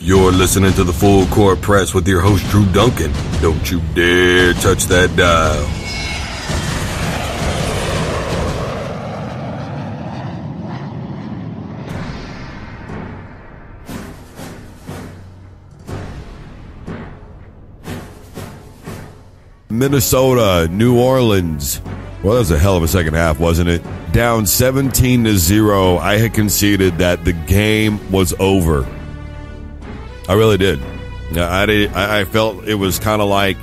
You're listening to the Full Court Press with your host, Drew Duncan. Don't you dare touch that dial. Minnesota, New Orleans. Well, that was a hell of a second half, wasn't it? Down 17-0. I had conceded that the game was over. I really did. I felt it was kind of like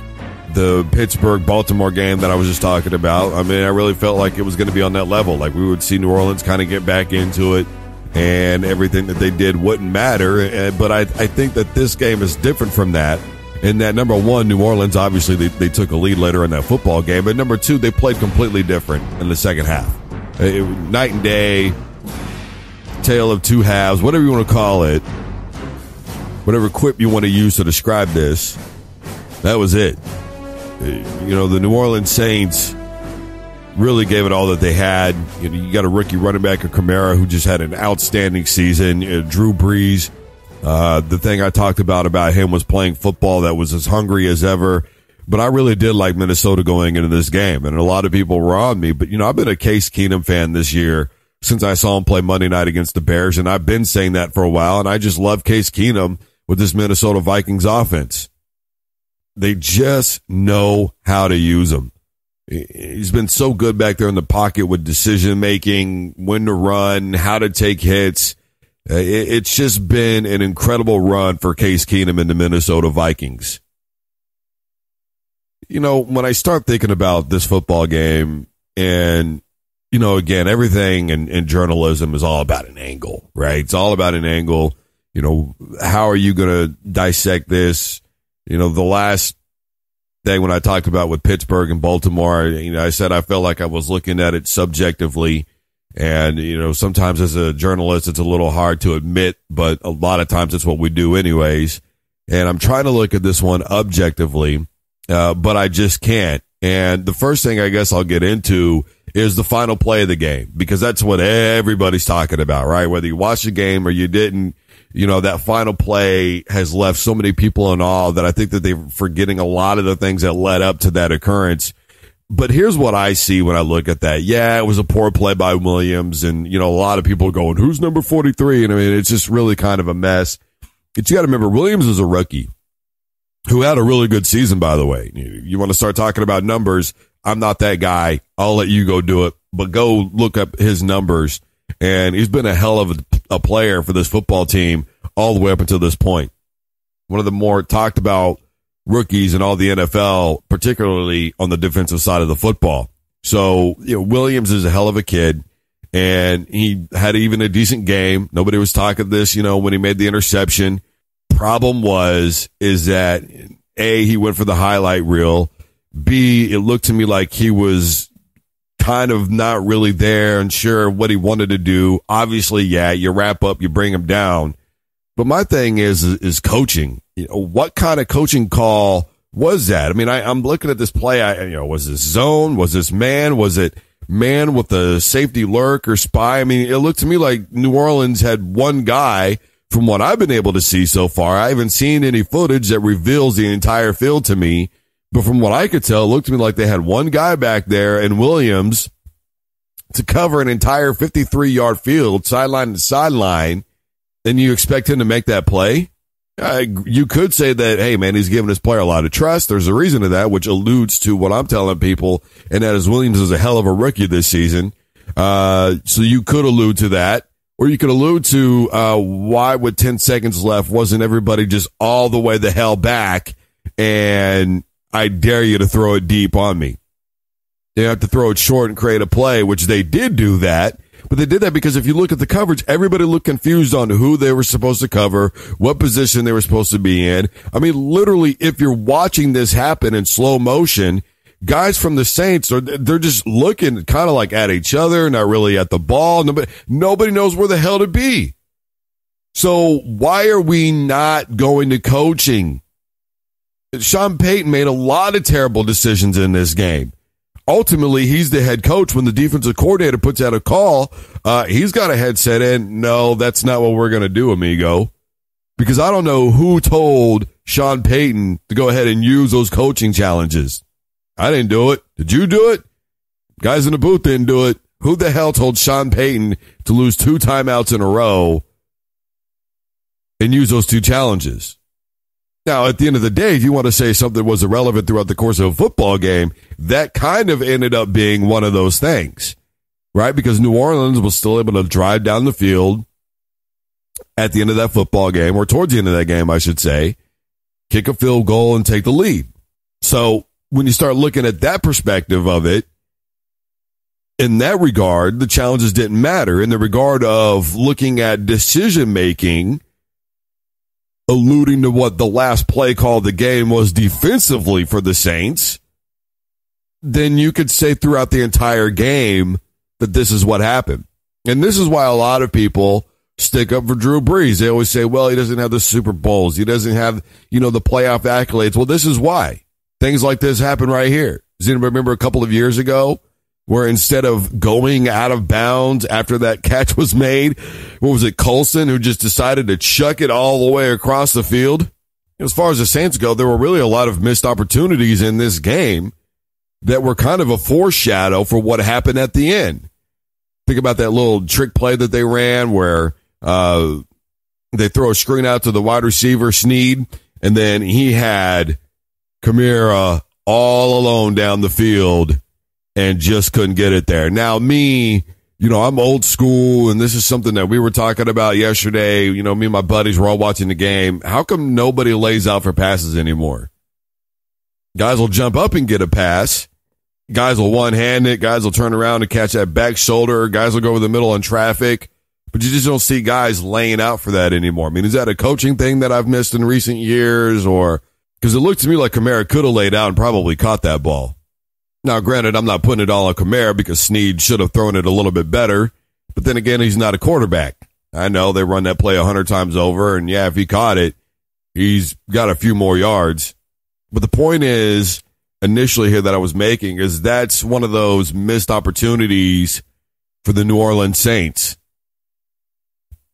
the Pittsburgh-Baltimore game that I was just talking about. I mean, I really felt like it was going to be on that level. Like we would see New Orleans kind of get back into it and everything that they did wouldn't matter. But I think that this game is different from that. In that, number one, New Orleans, obviously, they took a lead later in that football game. But number two, they played completely different in the second half. Night and day, tale of two halves, whatever you want to call it. Whatever quip you want to use to describe this, that was it. You know, the New Orleans Saints really gave it all that they had. You got a rookie running back, Kamara, who just had an outstanding season. Drew Brees. The thing I talked about him was playing football that was as hungry as ever. But I really did like Minnesota going into this game, and a lot of people were on me. But, you know, I've been a Case Keenum fan this year since I saw him play Monday night against the Bears, and I've been saying that for a while, and I just love Case Keenum with this Minnesota Vikings offense. They just know how to use him. He's been so good back there in the pocket with decision-making, when to run, how to take hits. It's just been an incredible run for Case Keenum and the Minnesota Vikings. You know, when I start thinking about this football game, and, you know, again, everything in journalism is all about an angle, right? It's all about an angle. You know, how are you going to dissect this? You know, the last thing when I talked about with Pittsburgh and Baltimore, you know, I said I felt like I was looking at it subjectively. And, you know, sometimes as a journalist, it's a little hard to admit, but a lot of times it's what we do anyways. And I'm trying to look at this one objectively, but I just can't. And the first thing I guess I'll get into is the final play of the game, because that's what everybody's talking about, right? Whether you watched the game or you didn't, you know, that final play has left so many people in awe that I think that they're forgetting a lot of the things that led up to that occurrence. But here's what I see when I look at that. Yeah, it was a poor play by Williams, and, you know, a lot of people are going, who's number 43? And I mean, it's just really kind of a mess. But you got to remember, Williams is a rookie who had a really good season, by the way. You want to start talking about numbers, I'm not that guy. I'll let you go do it. But go look up his numbers. And he's been a hell of a player for this football team all the way up until this point. One of the more talked about rookies in all the NFL, particularly on the defensive side of the football. So, you know, Williams is a hell of a kid, and he had even a decent game. Nobody was talking this, you know, when he made the interception. Problem is that A, he went for the highlight reel. B, it looked to me like he was kind of not really there and sure what he wanted to do. Obviously, yeah, you wrap up, you bring him down. But my thing is coaching. You know, what kind of coaching call was that? I mean, I'm looking at this play. Was this zone? Was this man? Was it man with a safety lurk or spy? I mean, it looked to me like New Orleans had one guy. From what I've been able to see so far, I haven't seen any footage that reveals the entire field to me. But from what I could tell, it looked to me like they had one guy back there and Williams to cover an entire 53-yard field, sideline to sideline. And you expect him to make that play? You could say that, hey, man, he's giving his player a lot of trust. There's a reason to that, which alludes to what I'm telling people, and that is Williams is a hell of a rookie this season. So you could allude to that. Or you could allude to why with 10 seconds left wasn't everybody just all the way the hell back, and I dare you to throw it deep on me. They have to throw it short and create a play, which they did do that. But they did that because if you look at the coverage, everybody looked confused on who they were supposed to cover, what position they were supposed to be in. I mean, literally, if you're watching this happen in slow motion, guys from the Saints they're just looking kind of like at each other, not really at the ball. Nobody knows where the hell to be. So why are we not going to coaching? Sean Payton made a lot of terrible decisions in this game. Ultimately, he's the head coach. When the defensive coordinator puts out a call, he's got a headset in. No, that's not what we're going to do, amigo. Because I don't know who told Sean Payton to go ahead and use those coaching challenges. I didn't do it. Did you do it? Guys in the booth didn't do it. Who the hell told Sean Payton to lose 2 timeouts in a row and use those 2 challenges? Now, at the end of the day, if you want to say something was irrelevant throughout the course of a football game, that kind of ended up being one of those things, right? Because New Orleans was still able to drive down the field at the end of that football game, or towards the end of that game, I should say, kick a field goal and take the lead. So when you start looking at that perspective of it, in that regard, the challenges didn't matter. In the regard of looking at decision-making, alluding to what the last play call of the game was defensively for the Saints, then you could say throughout the entire game that this is what happened. And this is why a lot of people stick up for Drew Brees. They always say, well, he doesn't have the Super Bowls. He doesn't have, the playoff accolades. Well, this is why. Things like this happen right here. Does anybody remember a couple of years ago where instead of going out of bounds after that catch was made, what was it, Coulson, who just decided to chuck it all the way across the field? As far as the Saints go, there were really a lot of missed opportunities in this game that were kind of a foreshadow for what happened at the end. Think about that little trick play that they ran where they throw a screen out to the wide receiver, Snead, and then he had Kamara all alone down the field and just couldn't get it there. Now, me, I'm old school, and this is something that we were talking about yesterday. Me and my buddies were all watching the game. How come nobody lays out for passes anymore? Guys will jump up and get a pass. Guys will one-hand it. Guys will turn around and catch that back shoulder. Guys will go over the middle in traffic. But you just don't see guys laying out for that anymore. I mean, is that a coaching thing that I've missed in recent years? Or because it looked to me like Kamara could have laid out and probably caught that ball. Now, granted, I'm not putting it all on Kamara because Snead should have thrown it a little bit better. But then again, he's not a quarterback. I know they run that play 100 times over. And yeah, if he caught it, he's got a few more yards. But the point is, initially here that I was making is that's one of those missed opportunities for the New Orleans Saints.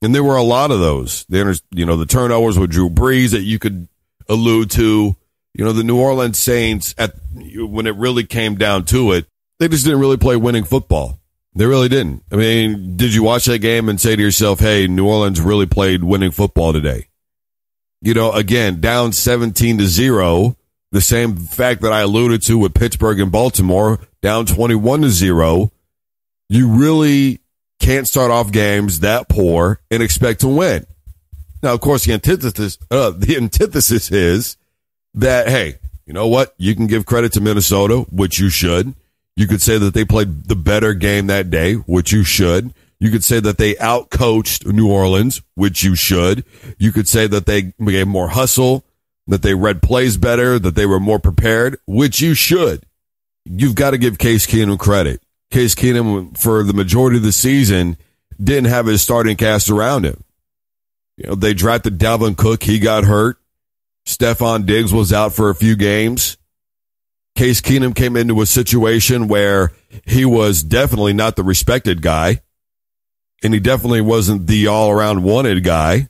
And there were a lot of those. The turnovers with Drew Brees that you could allude to. The New Orleans Saints, when it really came down to it, they just didn't really play winning football. They really didn't. I mean, did you watch that game and say to yourself, hey, New Orleans really played winning football today? Again, down 17-0, the same fact that I alluded to with Pittsburgh and Baltimore, down 21-0. You really can't start off games that poor and expect to win. Now, of course, the antithesis is that, hey, you know what? You can give credit to Minnesota, which you should. You could say that they played the better game that day, which you should. You could say that they outcoached New Orleans, which you should. You could say that they gave more hustle, that they read plays better, that they were more prepared, which you should. You've got to give Case Keenum credit. Case Keenum, for the majority of the season, didn't have his starting cast around him. They drafted Dalvin Cook. He got hurt. Stephon Diggs was out for a few games. Case Keenum came into a situation where he was definitely not the respected guy, and he definitely wasn't the all-around wanted guy.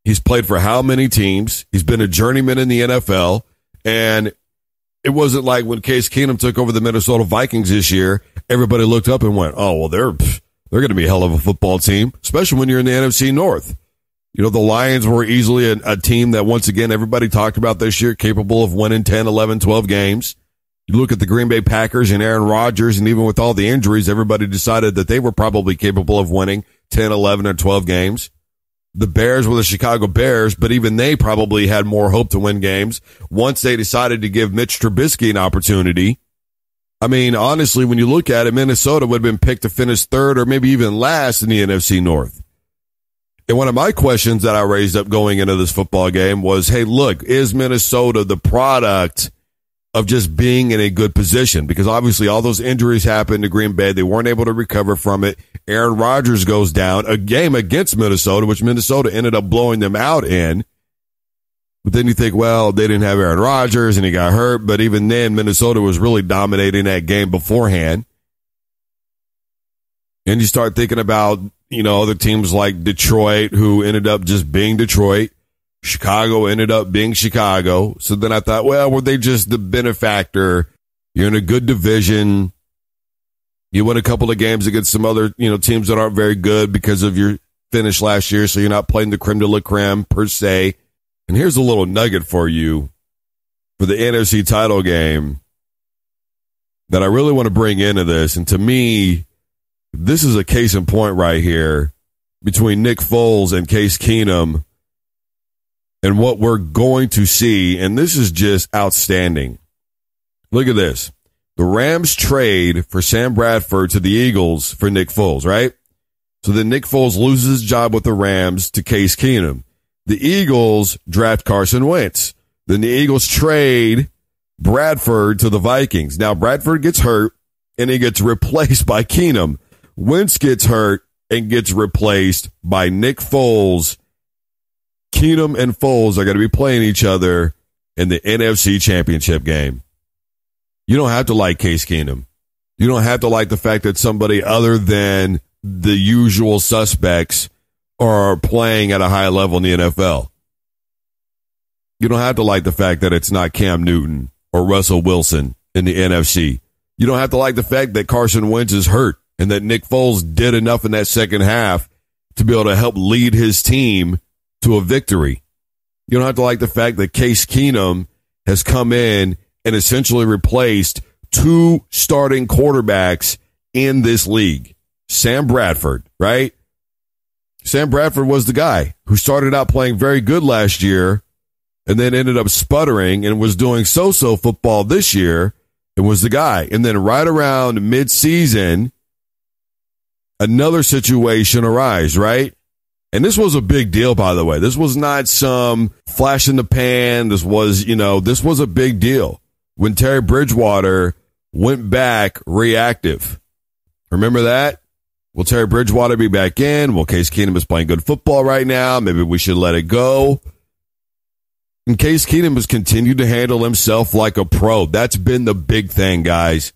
He's played for how many teams? He's been a journeyman in the NFL, and it wasn't like when Case Keenum took over the Minnesota Vikings this year, everybody looked up and went, oh, well, they're going to be a hell of a football team, especially when you're in the NFC North. The Lions were easily a team that, once again, everybody talked about this year, capable of winning 10, 11, 12 games. You look at the Green Bay Packers and Aaron Rodgers, and even with all the injuries, everybody decided that they were probably capable of winning 10, 11, or 12 games. The Bears were the Chicago Bears, but even they probably had more hope to win games once they decided to give Mitch Trubisky an opportunity. I mean, honestly, when you look at it, Minnesota would have been picked to finish third or maybe even last in the NFC North. And one of my questions that I raised up going into this football game was, hey, look, is Minnesota the product of just being in a good position? Because obviously all those injuries happened to Green Bay. They weren't able to recover from it. Aaron Rodgers goes down, a game against Minnesota, which Minnesota ended up blowing them out in. But then you think, well, they didn't have Aaron Rodgers and he got hurt. But even then, Minnesota was really dominating that game beforehand. And you start thinking about, other teams like Detroit, who ended up just being Detroit. Chicago ended up being Chicago. So then I thought, well, were they just the benefactor? You're in a good division. You win a couple of games against some other, teams that aren't very good because of your finish last year. So you're not playing the creme de la creme per se. And here's a little nugget for you for the NFC title game that I really want to bring into this. And to me, this is a case in point right here between Nick Foles and Case Keenum and what we're going to see. And this is just outstanding. Look at this. The Rams trade for Sam Bradford to the Eagles for Nick Foles, right? So then Nick Foles loses his job with the Rams to Case Keenum. The Eagles draft Carson Wentz. Then the Eagles trade Bradford to the Vikings. Now Bradford gets hurt and he gets replaced by Keenum. Wentz gets hurt and gets replaced by Nick Foles. Keenum and Foles are going to be playing each other in the NFC Championship game. You don't have to like Case Keenum. You don't have to like the fact that somebody other than the usual suspects are playing at a high level in the NFL. You don't have to like the fact that it's not Cam Newton or Russell Wilson in the NFC. You don't have to like the fact that Carson Wentz is hurt and that Nick Foles did enough in that second half to be able to help lead his team to a victory. You don't have to like the fact that Case Keenum has come in and essentially replaced two starting quarterbacks in this league. Sam Bradford, right? Sam Bradford was the guy who started out playing very good last year and then ended up sputtering and was doing so-so football this year and was the guy. And then right around mid-season, another situation arose, right? And this was a big deal, by the way. This was not some flash in the pan. This was a big deal when Terry Bridgewater went back reactive. Remember that? Will Terry Bridgewater be back in? Well, Case Keenum is playing good football right now. Maybe we should let it go. And Case Keenum has continued to handle himself like a pro. That's been the big thing, guys.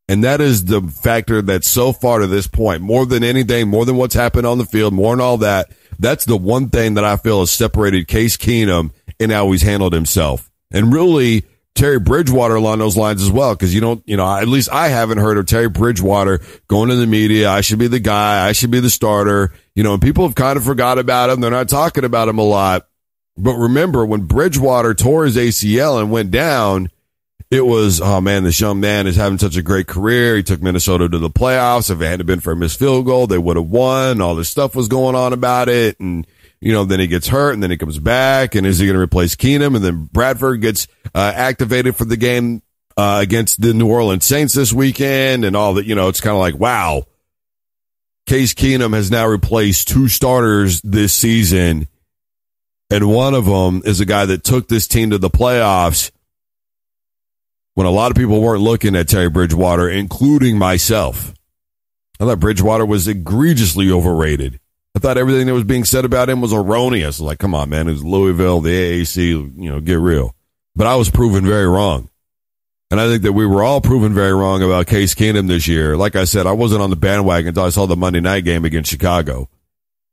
And that is the factor that so far to this point, more than anything, more than what's happened on the field, more than all that, that's the one thing that I feel has separated Case Keenum and how he's handled himself. And really, Terry Bridgewater along those lines as well, because at least I haven't heard of Terry Bridgewater going to the media. I should be the guy. I should be the starter. And people have kind of forgot about him. They're not talking about him a lot. But remember, when Bridgewater tore his ACL and went down, it was, oh man, this young man is having such a great career. He took Minnesota to the playoffs. If it hadn't been for a missed field goal, they would have won. All this stuff was going on about it. And, then he gets hurt and then he comes back. And is he going to replace Keenum? And then Bradford gets activated for the game against the New Orleans Saints this weekend and all that. It's kind of like, wow. Case Keenum has now replaced two starters this season. And one of them is a guy that took this team to the playoffs when a lot of people weren't looking at Terry Bridgewater, including myself. I thought Bridgewater was egregiously overrated. I thought everything that was being said about him was erroneous. Like, come on, man, it's Louisville, the AAC, get real. But I was proven very wrong. And I think that we were all proven very wrong about Case Keenum this year. Like I said, I wasn't on the bandwagon until I saw the Monday night game against Chicago.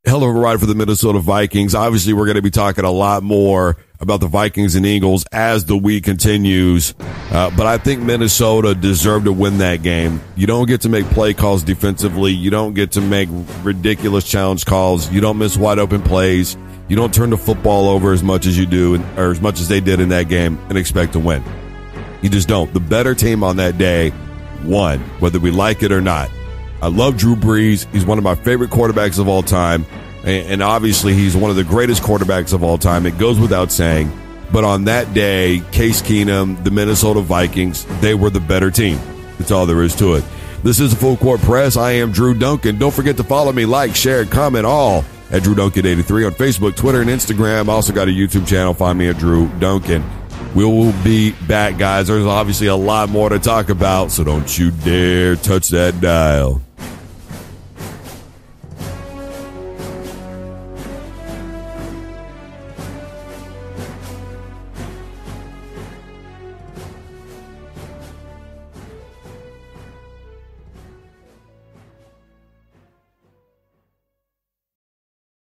Hell of a ride for the Minnesota Vikings. Obviously, we're going to be talking a lot more about the Vikings and Eagles as the week continues. But I think Minnesota deserved to win that game. You don't get to make play calls defensively. You don't get to make ridiculous challenge calls. You don't miss wide open plays. You don't turn the football over as much as you do, or as much as they did in that game, and expect to win. You just don't. The better team on that day won, whether we like it or not. I love Drew Brees. He's one of my favorite quarterbacks of all time. And obviously, he's one of the greatest quarterbacks of all time. It goes without saying. But on that day, Case Keenum, the Minnesota Vikings, they were the better team. That's all there is to it. This is the Full Court Press. I am Drew Duncan. Don't forget to follow me, like, share, comment, all at Drew Duncan83 on Facebook, Twitter, and Instagram. Also got a YouTube channel. Find me at Drew Duncan. We will be back, guys. There's obviously a lot more to talk about, so don't you dare touch that dial.